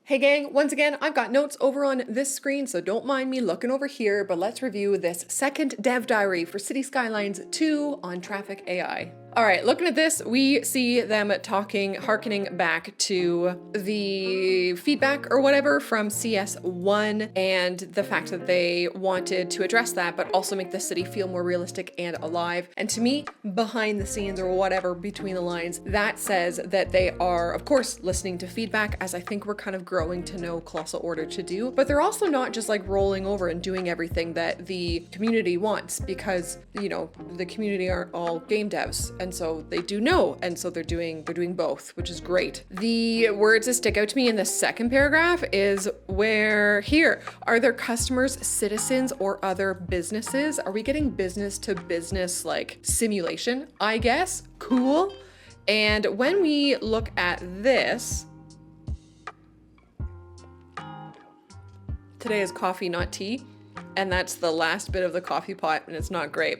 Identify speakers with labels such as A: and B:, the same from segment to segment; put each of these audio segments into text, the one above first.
A: Hey gang, once again, I've got notes over on this screen, so don't mind me looking over here, but let's review this second dev diary for City Skylines 2 on Traffic AI. All right, looking at this, we see them harkening back to the feedback or whatever from CS1 and the fact that they wanted to address that, but also make the city feel more realistic and alive. And to me, behind the scenes or whatever, between the lines, that says that they are, of course, listening to feedback, as I think we're kind of growing to know Colossal Order to do, but they're also not just like rolling over and doing everything that the community wants, because, you know, the community aren't all game devs. And so they do know, and so they're doing both, which is great. The words that stick out to me in the second paragraph is where here, are there customers, citizens, or other businesses? Are we getting business to business like simulation, I guess? Cool. And when we look at this, today is coffee, not tea. And that's the last bit of the coffee pot, and it's not great.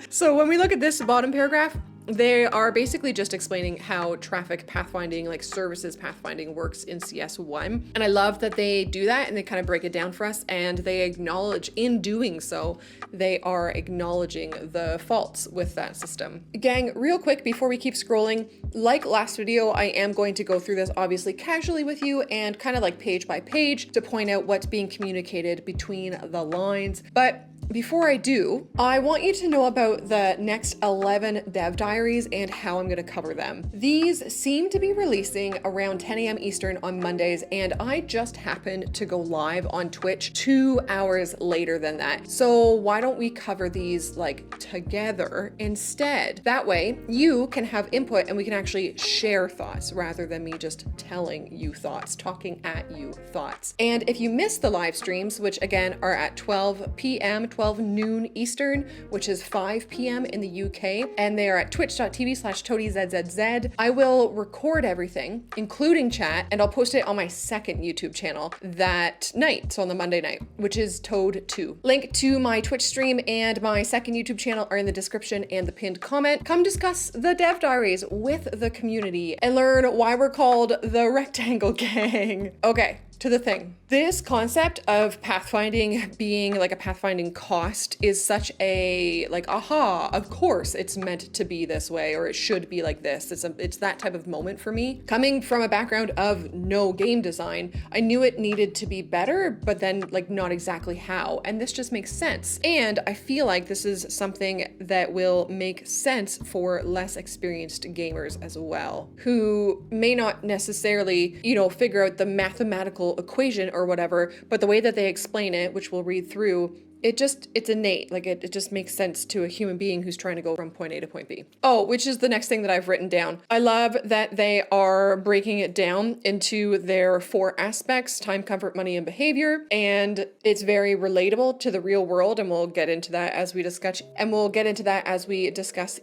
A: So when we look at this bottom paragraph, they are basically just explaining how traffic pathfinding, like services pathfinding, works in CS1. And I love that they do that and they kind of break it down for us, and they acknowledge, in doing so, they are acknowledging the faults with that system. Gang, real quick before we keep scrolling, like last video, I am going to go through this obviously casually with you and kind of like page by page to point out what's being communicated between the lines. But before I do, I want you to know about the next 11 dev diaries and how I'm going to cover them. These seem to be releasing around 10 a.m. Eastern on Mondays, and I just happened to go live on Twitch 2 hours later than that. So why don't we cover these like together instead? That way you can have input and we can actually share thoughts rather than me just telling you thoughts, talking at you thoughts. And if you missed the live streams, which again are at 12 p.m., 12 noon Eastern, which is 5 p.m. in the UK, and they are at twitch.tv/ToadieZzz. I will record everything, including chat, and I'll post it on my second YouTube channel that night, so on the Monday night, which is Toad2. Link to my Twitch stream and my second YouTube channel are in the description and the pinned comment. Come discuss the dev diaries with the community and learn why we're called the Rectangle Gang. Okay, to the thing. This concept of pathfinding being like a pathfinding cost is such a like, aha, of course it's meant to be this way, or it should be like this. It's that type of moment for me. Coming from a background of no game design, I knew it needed to be better, but then like not exactly how. And this just makes sense. And I feel like this is something that will make sense for less experienced gamers as well, who may not necessarily, you know, figure out the mathematical equation or whatever, but the way that they explain it, which we'll read through, it's innate. Like it just makes sense to a human being who's trying to go from point A to point B. Oh, which is the next thing that I've written down. I love that they are breaking it down into their 4 aspects: time, comfort, money, and behavior. And it's very relatable to the real world. And we'll get into that as we discuss,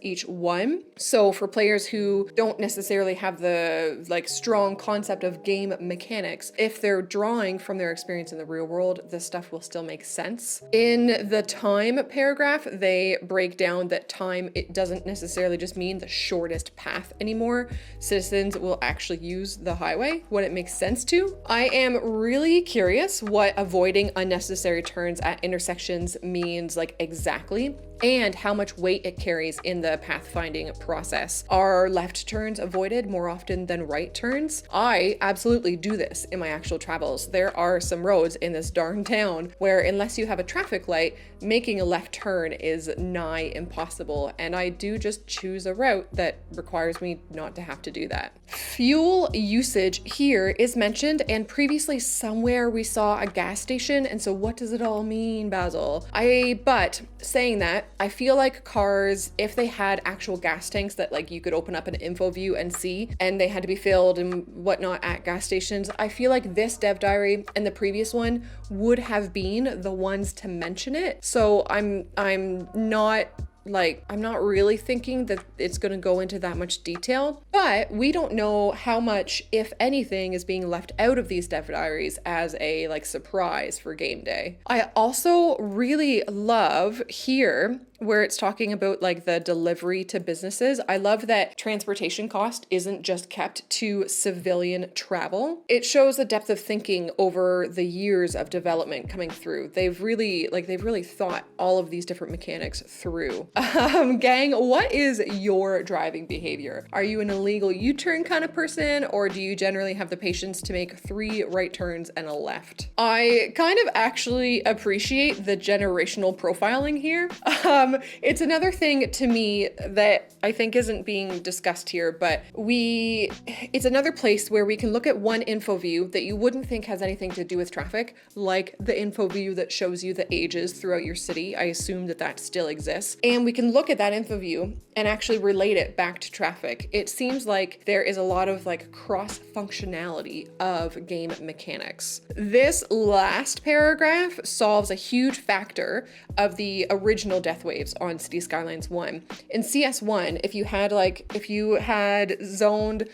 A: each one. So for players who don't necessarily have the like strong concept of game mechanics, if they're drawing from their experience in the real world, this stuff will still make sense. In the time paragraph, they break down that time, it doesn't necessarily just mean the shortest path anymore. Citizens will actually use the highway when it makes sense to. I am really curious what avoiding unnecessary turns at intersections means like exactly, and how much weight it carries in the pathfinding process. Are left turns avoided more often than right turns? I absolutely do this in my actual travels. There are some roads in this darn town where unless you have a traffic light, making a left turn is nigh impossible, and I do just choose a route that requires me not to have to do that. Fuel usage here is mentioned, and previously somewhere we saw a gas station, and so what does it all mean, Basil? But saying that, I feel like cars, if they had actual gas tanks that like you could open up an info view and see, and they had to be filled and whatnot at gas stations, I feel like this dev diary and the previous one would have been the ones to mention it. So I'm not really thinking that it's going to go into that much detail, but we don't know how much, if anything, is being left out of these dev diaries as a like surprise for game day. I also really love here where it's talking about like the delivery to businesses. I love that transportation cost isn't just kept to civilian travel. It shows the depth of thinking over the years of development coming through. They've really thought all of these different mechanics through. Gang, what is your driving behavior? Are you an illegal U-turn kind of person, or do you generally have the patience to make 3 right turns and a left? I kind of actually appreciate the generational profiling here. It's another thing to me that I think isn't being discussed here, but it's another place where we can look at one info view that you wouldn't think has anything to do with traffic, like the info view that shows you the ages throughout your city. I assume that still exists. And we can look at that info view and actually relate it back to traffic. It seems like there is a lot of like cross functionality of game mechanics. This last paragraph solves a huge factor of the original death waves on City Skylines 1. In CS1, if you had zoned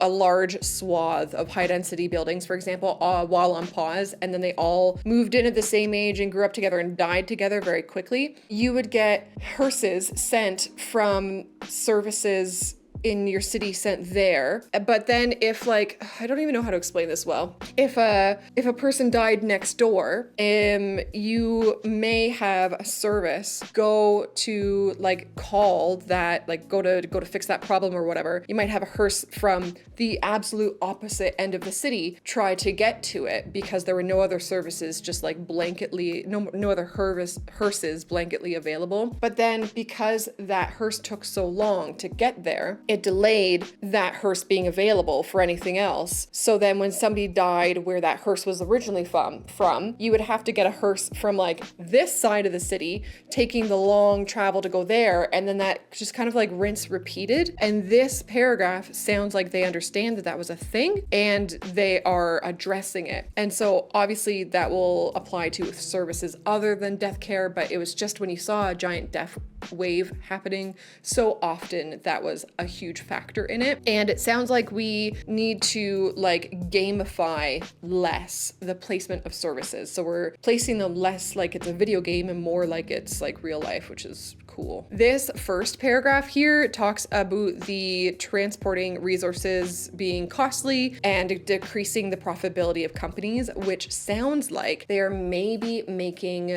A: a large swath of high density buildings, for example, while on pause, and then they all moved in at the same age and grew up together and died together very quickly, you would get hearses sent from services in your city sent there. But then if like, I don't even know how to explain this well. If a person died next door, you may have a service go to like call that, like go to fix that problem or whatever. You might have a hearse from the absolute opposite end of the city try to get to it because there were no other services just like blanketly, no other hearses blanketly available. But then because that hearse took so long to get there, it delayed that hearse being available for anything else. So then when somebody died where that hearse was originally from, you would have to get a hearse from like this side of the city, taking the long travel to go there, and then that just kind of like rinse repeated. And this paragraph sounds like they understand that was a thing and they are addressing it. And so obviously that will apply to services other than death care, but it was just when you saw a giant death wave happening so often, that was a huge factor in it. And it sounds like we need to like gamify less the placement of services. So we're placing them less like it's a video game and more like it's like real life, which is cool. This first paragraph here talks about the transporting resources being costly and decreasing the profitability of companies, which sounds like they are maybe making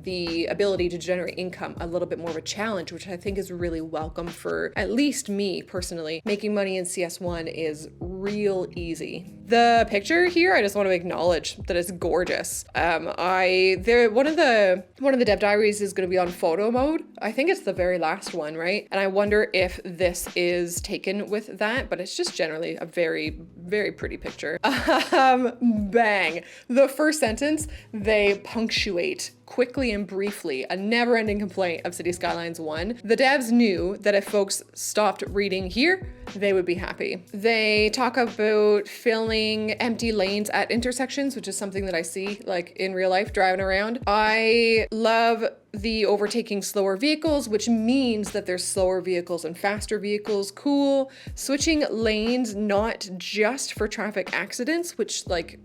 A: the ability to generate income a little bit more of a challenge, which I think is really welcome for at least me personally. Making money in CS1 is real easy. The picture here, I just want to acknowledge that it's gorgeous. One of the dev diaries is going to be on photo mode. I think it's the very last one, right? And I wonder if this is taken with that, but it's just generally a very, very pretty picture. Bang. The first sentence, they punctuate quickly and briefly, a never-ending complaint of City Skylines 1. The devs knew that if folks stopped reading here, they would be happy. They talk about filling empty lanes at intersections, which is something that I see like in real life driving around. I love the overtaking slower vehicles, which means that there's slower vehicles and faster vehicles. Cool. Switching lanes, not just for traffic accidents, which like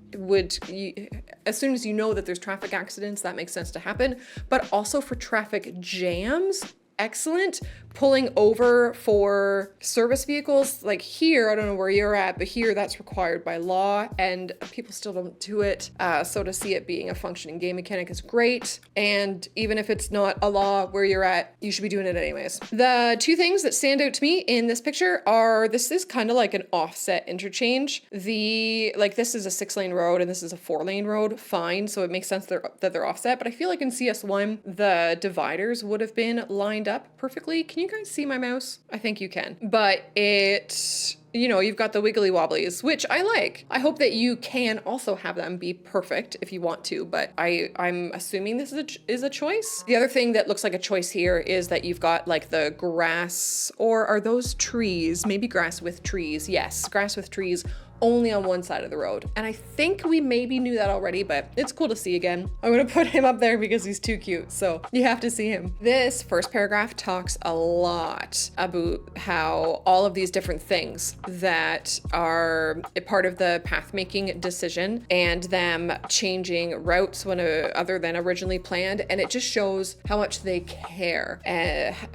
A: as soon as you know that there's traffic accidents, that makes sense to happen, but also for traffic jams. Excellent. Pulling over for service vehicles, like here, I don't know where you're at, but here that's required by law and people still don't do it. So to see it being a functioning game mechanic is great. And even if it's not a law where you're at, you should be doing it anyways. The two things that stand out to me in this picture are, this is kind of like an offset interchange. This is a 6-lane road and this is a 4-lane road, fine. So it makes sense that they're offset, but I feel like in CS1, the dividers would have been lined up perfectly. Can you guys see my mouse? I think you can. But you've got the wiggly wobblies, which I like. I hope that you can also have them be perfect if you want to, but I'm assuming this is a choice. The other thing that looks like a choice here is that you've got like the grass, or are those trees? Maybe grass with trees. Yes, grass with trees only on one side of the road. And I think we maybe knew that already, but it's cool to see again. I'm gonna put him up there because he's too cute, so you have to see him. This first paragraph talks a lot about how all of these different things that are a part of the path making decision and them changing routes when other than originally planned, and it just shows how much they care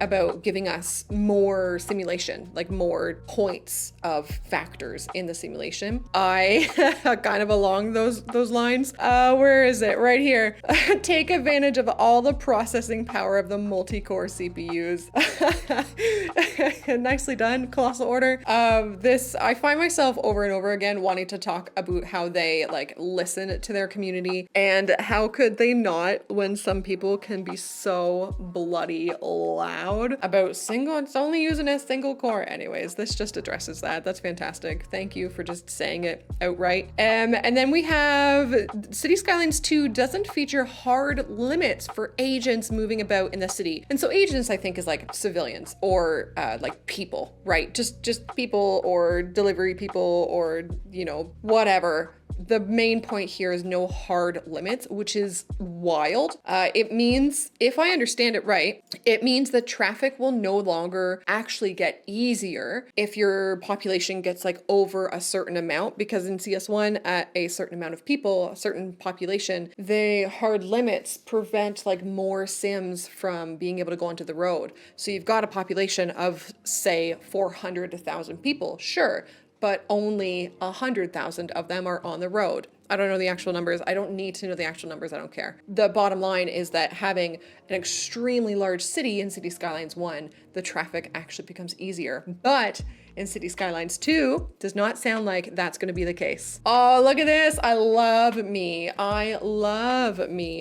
A: about giving us more simulation, like more points of factors in the simulation. I kind of along those lines. Where is it? Right here. Take advantage of all the processing power of the multi-core CPUs. Nicely done, Colossal Order. This, I find myself over and over again wanting to talk about how they like listen to their community, and how could they not when some people can be so bloody loud about it's only using a single core. Anyways, this just addresses that. That's fantastic. Thank you for just saying it outright. And then we have City Skylines 2 doesn't feature hard limits for agents moving about in the city. And so agents, I think, is like civilians or like people, right? Just people or delivery people or, you know, whatever. The main point here is no hard limits, which is wild. It means, if I understand it right, it means that traffic will no longer actually get easier if your population gets like over a certain amount, because in CS1 at a certain amount of people, a certain population, the hard limits prevent like more sims from being able to go onto the road. So you've got a population of say 400 to 1,000 people, sure, but only 100,000 of them are on the road. I don't know the actual numbers. I don't need to know the actual numbers. I don't care. The bottom line is that having an extremely large city in City Skylines 1, the traffic actually becomes easier. But in City Skylines 2, does not sound like that's going to be the case. Oh, look at this. I love me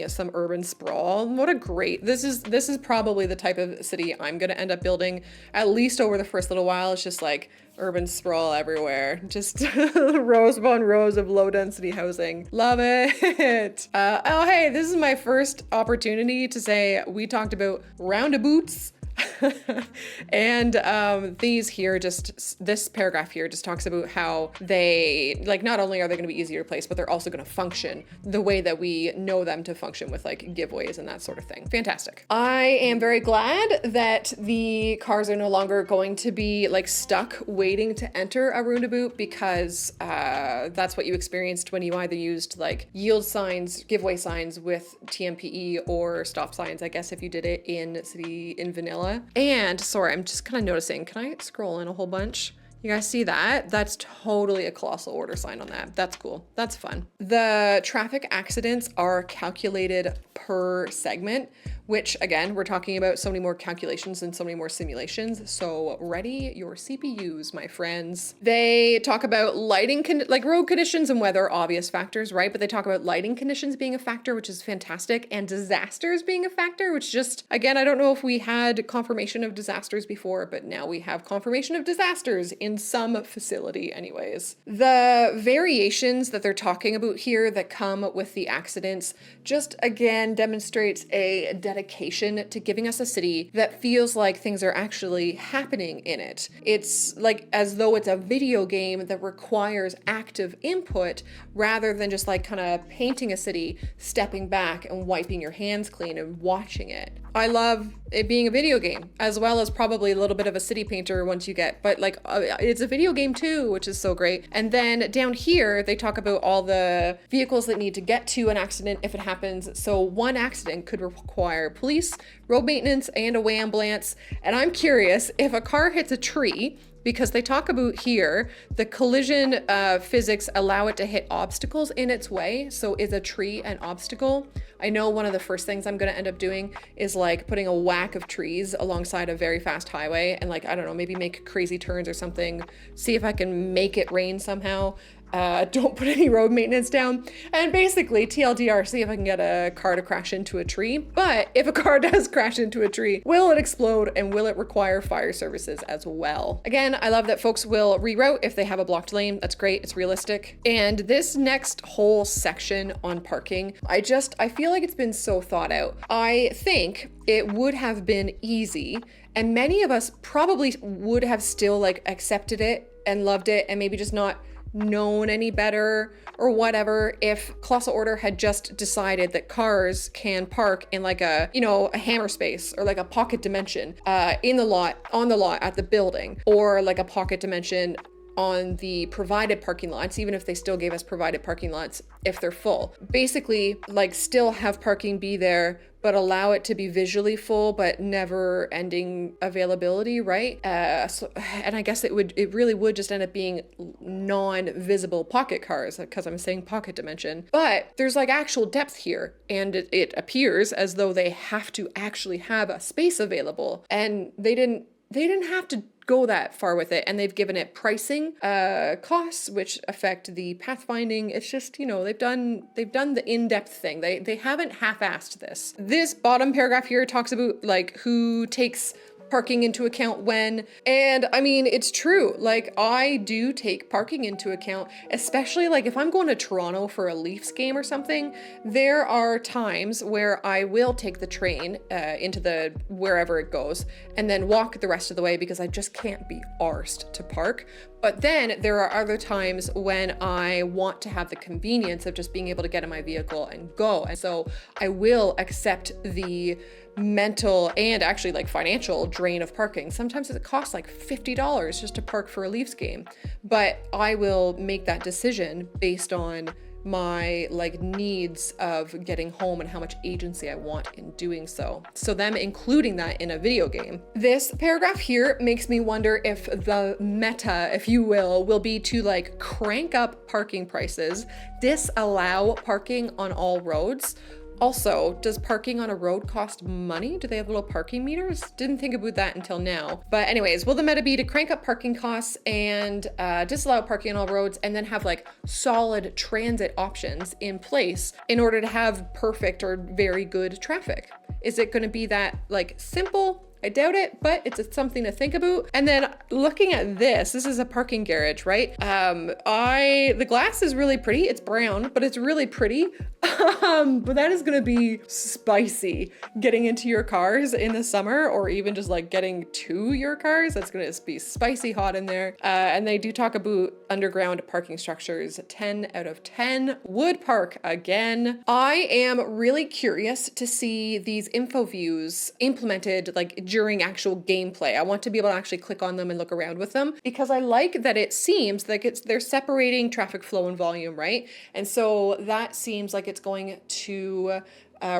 A: some urban sprawl. What a great, this is probably the type of city I'm going to end up building, at least over the first little while. It's just like urban sprawl everywhere. Just rows upon rows of low density housing. Love it. Oh, hey, this is my first opportunity to say we talked about roundabouts. And this paragraph here just talks about how they, like, not only are they going to be easier to place, but they're also going to function the way that we know them to function with like giveaways and that sort of thing. Fantastic. I am very glad that the cars are no longer going to be like stuck waiting to enter a roundabout, because that's what you experienced when you either used like yield signs, giveaway signs with TMPE, or stop signs, I guess, if you did it in vanilla. And sorry, I'm just kind of noticing, can I scroll in a whole bunch? You guys see that? That's totally a Colossal Order sign on that. That's cool. That's fun. The traffic accidents are calculated per segment, which again, we're talking about so many more calculations and so many more simulations. So ready your CPUs, my friends. They talk about lighting, like road conditions and weather, obvious factors, right? But they talk about lighting conditions being a factor, which is fantastic, and disasters being a factor, which just, again, I don't know if we had confirmation of disasters before, but now we have confirmation of disasters in some facility anyways. The variations that they're talking about here that come with the accidents just, again, demonstrates a dedication to giving us a city that feels like things are actually happening in it. It's like as though it's a video game that requires active input rather than just like kind of painting a city, stepping back and wiping your hands clean and watching it. I love it being a video game, as well as probably a little bit of a city painter once you get, but like it's a video game too, which is so great. And then down here, they talk about all the vehicles that need to get to an accident if it happens. So one accident could require police, road maintenance, and a ambulance. And I'm curious, if a car hits a tree, because they talk about here, the collision physics allow it to hit obstacles in its way. So is a tree an obstacle? I know one of the first things I'm gonna end up doing is like putting a whack of trees alongside a very fast highway and like, I don't know, maybe make crazy turns or something, see if I can make it rain somehow. Don't put any road maintenance down, and basically TLDR, see if I can get a car to crash into a tree. But if a car does crash into a tree, will it explode and will it require fire services as well? Again, I love that folks will reroute if they have a blocked lane. That's great, it's realistic. And this next whole section on parking, I feel like it's been so thought out. I think it would have been easy, and many of us probably would have still like accepted it and loved it and maybe just not known any better or whatever, if Colossal Order had just decided that cars can park in like a, you know, a hammer space or like a pocket dimension in the lot, on the lot at the building, or like a pocket dimension on the provided parking lots, even if they still gave us provided parking lots if they're full. Basically, like still have parking be there, but allow it to be visually full, but never ending availability, right? And I guess it really would just end up being non-visible pocket cars, because I'm saying pocket dimension. But there's like actual depth here, and it appears as though they have to actually have a space available, and they didn't have to go that far with it, and they've given it pricing costs which affect the pathfinding. It's just, you know, they've done the in-depth thing. They haven't half-assed this. This bottom paragraph here talks about like who takes parking into account when, and I mean, it's true. Like, I do take parking into account, especially like if I'm going to Toronto for a Leafs game or something. There are times where I will take the train into the wherever it goes and then walk the rest of the way because I just can't be arsed to park. But then there are other times when I want to have the convenience of just being able to get in my vehicle and go. And so I will accept the mental and actually like financial drain of parking. Sometimes it costs like $50 just to park for a Leafs game, but I will make that decision based on my like needs of getting home and how much agency I want in doing so. So them including that in a video game. This paragraph here makes me wonder if the meta, if you will be to like crank up parking prices, disallow parking on all roads. Also, does parking on a road cost money? Do they have little parking meters? Didn't think about that until now. But anyways, will the meta be to crank up parking costs and disallow parking on all roads, and then have like solid transit options in place in order to have perfect or very good traffic? Is it going to be that like simple? I doubt it, but it's something to think about. And then looking at this is a parking garage, right? The glass is really pretty. It's brown, but it's really pretty. But that is gonna be spicy getting into your cars in the summer, or even just like getting to your cars. That's gonna be spicy hot in there. And they do talk about underground parking structures. 10 out of 10. Would park again. I am really curious to see these info views implemented like during actual gameplay. I want to be able to actually click on them and look around with them, because I like that it seems like they're separating traffic flow and volume, right? And so that seems like it's going to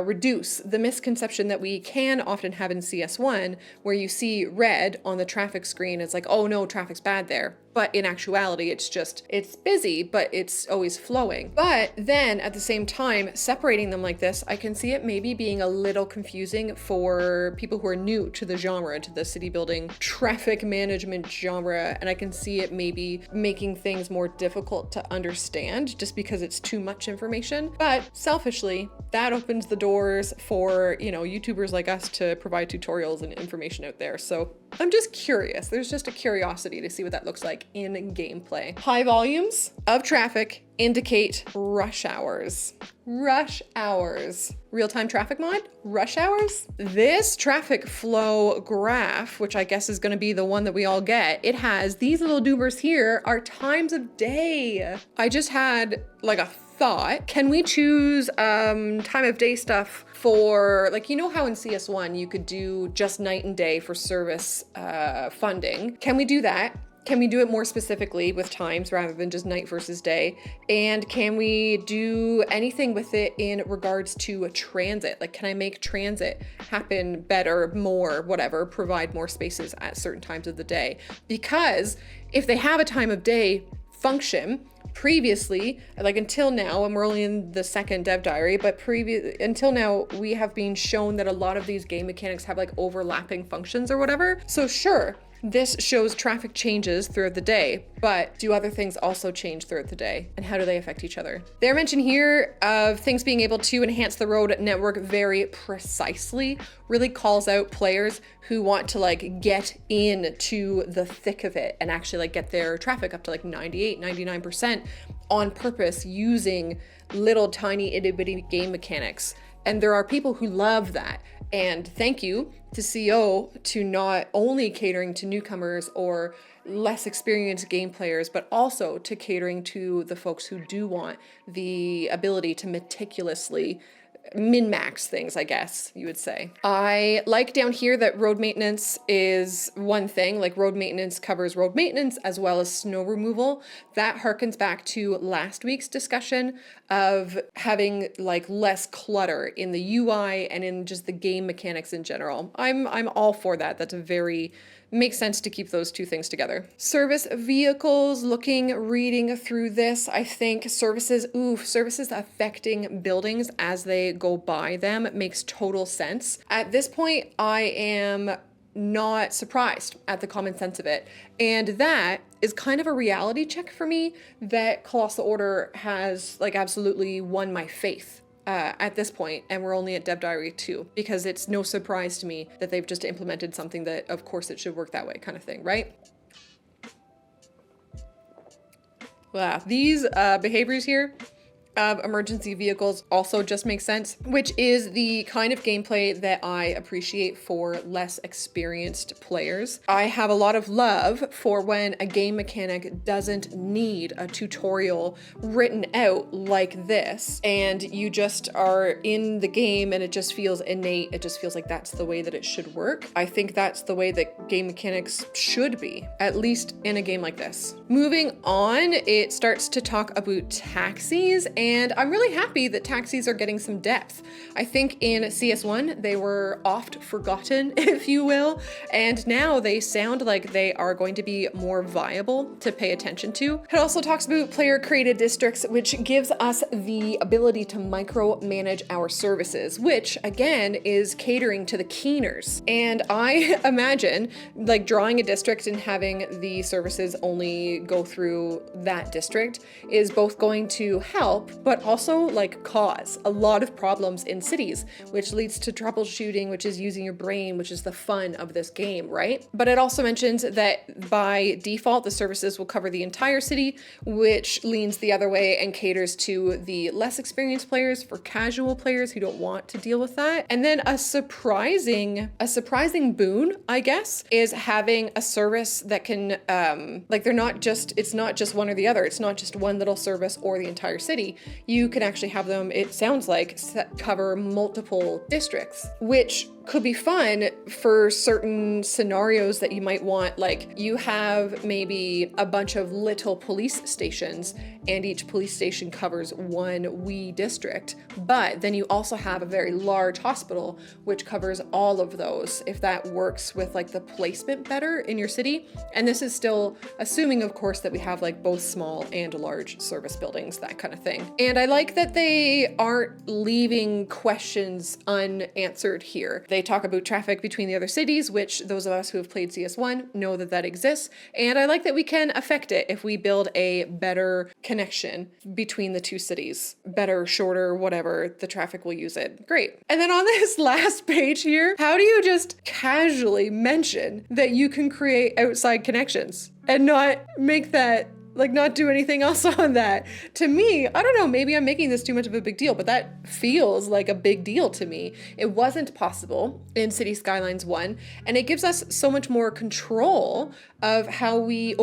A: reduce the misconception that we can often have in CS1, where you see red on the traffic screen. It's like, oh no, traffic's bad there. But in actuality, it's busy, but it's always flowing. But then at the same time, separating them like this, I can see it maybe being a little confusing for people who are new to the genre, to the city building traffic management genre. And I can see it maybe making things more difficult to understand just because it's too much information. But selfishly, that opens the doors for, you know, YouTubers like us to provide tutorials and information out there. So I'm just curious. There's just a curiosity to see what that looks like in gameplay. High volumes of traffic indicate rush hours. Rush hours. Real-time traffic mod? Rush hours? This traffic flow graph, which I guess is going to be the one that we all get, it has these little doobers here are times of day. I just had like a thought. Can we choose time of day stuff for, like, you know how in CS1 you could do just night and day for service funding? Can we do that? Can we do it more specifically with times rather than just night versus day? And can we do anything with it in regards to a transit? Like, can I make transit happen better, more, whatever, provide more spaces at certain times of the day? Because if they have a time of day function, previously, like until now, and we're only in the second dev diary, but until now, we have been shown that a lot of these game mechanics have like overlapping functions or whatever. So sure, this shows traffic changes throughout the day, but do other things also change throughout the day? And how do they affect each other? They're mentioned here of things being able to enhance the road network very precisely, really calls out players who want to like get into the thick of it and actually like get their traffic up to like 98, 99% on purpose using little tiny itty bitty game mechanics. And there are people who love that. And thank you to CO to not only catering to newcomers or less experienced game players, but also to catering to the folks who do want the ability to meticulously min-max things, I guess you would say. I like down here that road maintenance is one thing, like road maintenance covers road maintenance as well as snow removal. That harkens back to last week's discussion of having like less clutter in the UI and in just the game mechanics in general. I'm all for that. That's a very makes sense to keep those two things together. Service vehicles, reading through this, I think services affecting buildings as they go by them makes total sense. At this point, I am not surprised at the common sense of it. And that is kind of a reality check for me that Colossal Order has like absolutely won my faith at this point, and we're only at Dev Diary 2, because it's no surprise to me that they've just implemented something that of course it should work that way kind of thing, right? Wow, these behaviors here of emergency vehicles also just make sense, which is the kind of gameplay that I appreciate for less experienced players. I have a lot of love for when a game mechanic doesn't need a tutorial written out like this, and you just are in the game and it just feels innate. It just feels like that's the way that it should work. I think that's the way that game mechanics should be, at least in a game like this. Moving on, it starts to talk about taxis, and I'm really happy that taxis are getting some depth. I think in CS1, they were oft forgotten, if you will, and now they sound like they are going to be more viable to pay attention to. It also talks about player-created districts, which gives us the ability to micromanage our services, which again is catering to the keeners. And I imagine like drawing a district and having the services only go through that district is both going to help, but also like cause a lot of problems in cities, which leads to troubleshooting, which is using your brain, which is the fun of this game, right? But it also mentions that by default, the services will cover the entire city, which leans the other way and caters to the less experienced players, for casual players who don't want to deal with that. And then a surprising boon, I guess, is having a service that can, like it's not just one or the other. It's not just one little service or the entire city. You can actually have them, it sounds like, cover multiple districts, which could be fun for certain scenarios that you might want. Like you have maybe a bunch of little police stations and each police station covers one wee district, but then you also have a very large hospital which covers all of those, if that works with like the placement better in your city. And this is still assuming, of course, that we have like both small and large service buildings, that kind of thing. And I like that they aren't leaving questions unanswered here. They talk about traffic between the other cities, which those of us who have played CS1 know that that exists. And I like that we can affect it if we build a better connection between the two cities. Better, shorter, whatever, the traffic will use it. Great. And then on this last page here, how do you just casually mention that you can create outside connections and not make that, like not do anything else on that? To me, I don't know, maybe I'm making this too much of a big deal, but that feels like a big deal to me. It wasn't possible in City Skylines 1, and it gives us so much more control of how we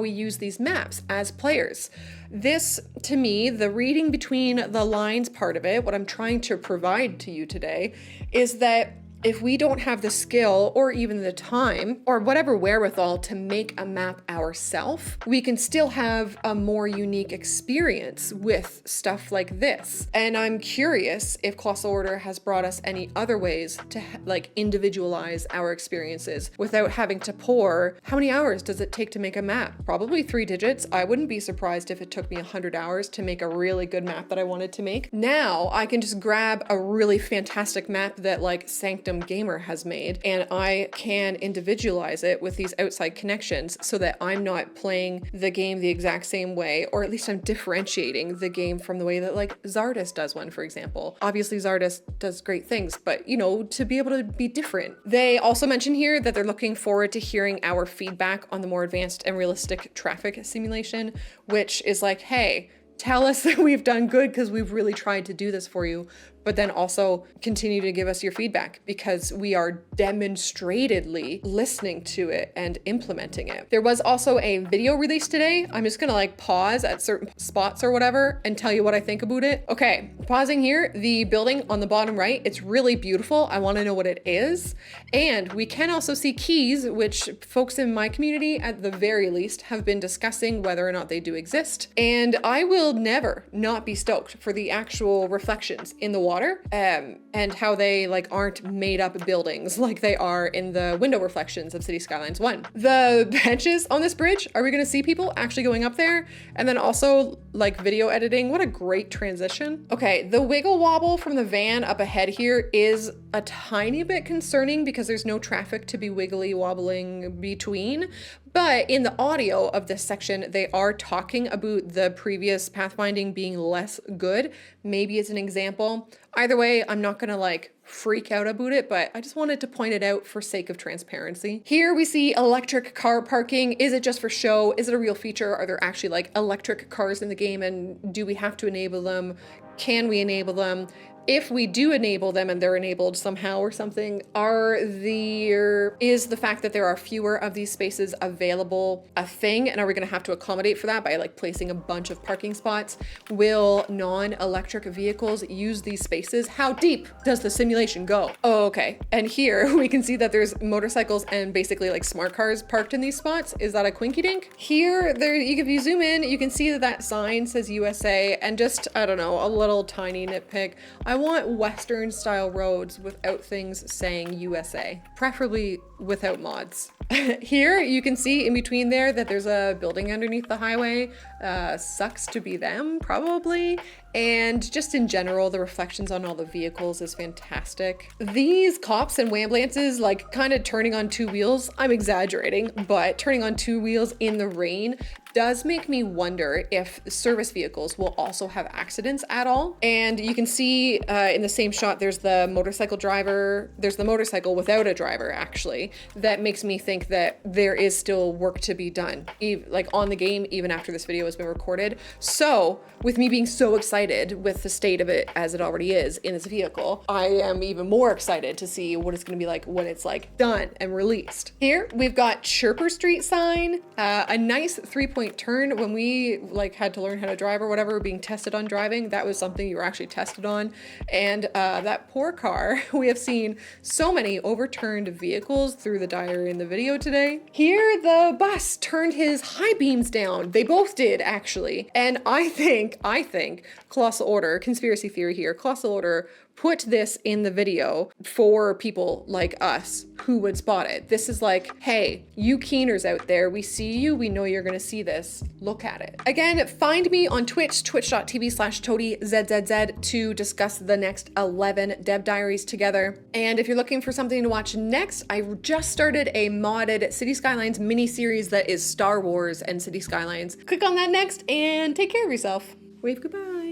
A: use these maps as players. This, to me, the reading between the lines part of it, what I'm trying to provide to you today, is that if we don't have the skill or even the time or whatever wherewithal to make a map ourselves, we can still have a more unique experience with stuff like this. And I'm curious if Colossal Order has brought us any other ways to like individualize our experiences without having to pour, how many hours does it take to make a map? Probably 3 digits. I wouldn't be surprised if it took me 100 hours to make a really good map that I wanted to make. Now I can just grab a really fantastic map that like Sanctum Gamer has made, and I can individualize it with these outside connections so that I'm not playing the game the exact same way, or at least I'm differentiating the game from the way that like Czardas does one, for example. Obviously Czardas does great things, but you know, to be able to be different. They also mention here that they're looking forward to hearing our feedback on the more advanced and realistic traffic simulation, which is like, hey, tell us that we've done good because we've really tried to do this for you, but then also continue to give us your feedback because we are demonstratedly listening to it and implementing it. There was also a video released today. I'm just gonna like pause at certain spots or whatever and tell you what I think about it. Okay, pausing here, the building on the bottom right, it's really beautiful. I wanna know what it is. And we can also see keys, which folks in my community at the very least have been discussing whether or not they do exist. And I will never not be stoked for the actual reflections in the water and how they like aren't made up buildings like they are in the window reflections of City Skylines 1. The benches on this bridge, are we gonna see people actually going up there? And then also like video editing, what a great transition. Okay, the wiggle wobble from the van up ahead here is a tiny bit concerning because there's no traffic to be wiggly wobbling between. But in the audio of this section, they are talking about the previous pathfinding being less good. Maybe it's an example. Either way, I'm not gonna like freak out about it, but I just wanted to point it out for sake of transparency. Here we see electric car parking. Is it just for show? Is it a real feature? Are there actually like electric cars in the game and do we have to enable them? Can we enable them? If we do enable them and they're enabled somehow or something, is the fact that there are fewer of these spaces available a thing? And are we gonna have to accommodate for that by like placing a bunch of parking spots? Will non-electric vehicles use these spaces? How deep does the simulation go? Oh, okay. And here we can see that there's motorcycles and basically like smart cars parked in these spots. Is that a quinky dink? Here, if you zoom in, you can see that sign says USA and just, I don't know, a little tiny nitpick. I want Western style roads without things saying USA, preferably without mods. Here you can see in between there that there's a building underneath the highway. Sucks to be them, probably. And just in general, the reflections on all the vehicles is fantastic. These cops and ambulances like kind of turning on two wheels, I'm exaggerating, but turning on two wheels in the rain does make me wonder if service vehicles will also have accidents at all. And you can see in the same shot, there's the motorcycle driver, there's the motorcycle without a driver actually. That makes me think that there is still work to be done, like on the game, even after this video has been recorded. So with me being so excited with the state of it as it already is in this vehicle, I am even more excited to see what it's gonna be like when it's like done and released. Here we've got Chirper Street sign, a nice 3-point turn. When we like had to learn how to drive or whatever, being tested on driving, that was something you were actually tested on. And that poor car, we have seen so many overturned vehicles through the diary in the video today. Here the bus turned his high beams down. They both did actually. And I think Colossal Order, conspiracy theory here, Colossal Order put this in the video for people like us who would spot it. This is like, hey, you keeners out there, we see you, we know you're gonna see this, look at it. Again, find me on Twitch, twitch.tv/ToadieZzz to discuss the next 11 Dev Diaries together. And if you're looking for something to watch next, I just started a modded City Skylines mini-series that is Star Wars and City Skylines. Click on that next and take care of yourself. Wave goodbye.